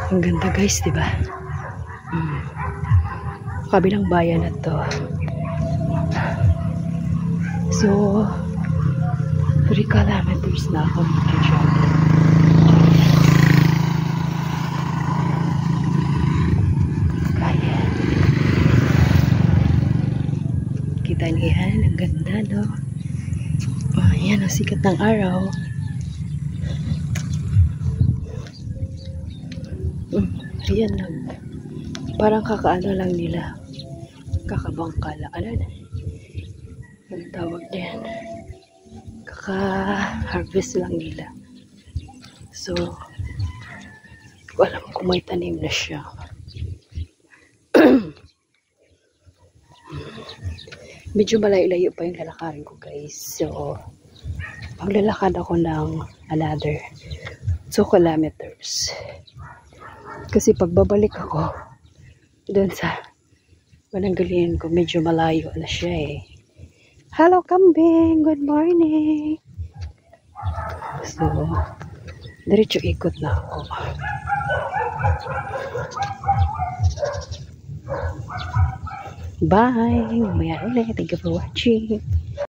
Ang ganda guys, diba? Kabilang bayan na to. So 3 kilometers na ako mag-travel. Kaya kita niyan, ang ganda, no? Ayan ang sikat ng araw. Ayan lang. Parang kakaano lang nila. Kakabangkala. Ano na? Ang tawag din. Kaka-harvest lang nila. So, alam ko may tanim na siya. Medyo malayo-layo pa yung lalakarin ko guys. So, maglalakad ako ng another 2 kilometers. Kasi pagbabalik ako doon sa pananggalingan ko, medyo malayo na siya eh. Hello kambing! Good morning! So, diretso ikot na ako. Bye! Mamaya ulit. Thank you for watching.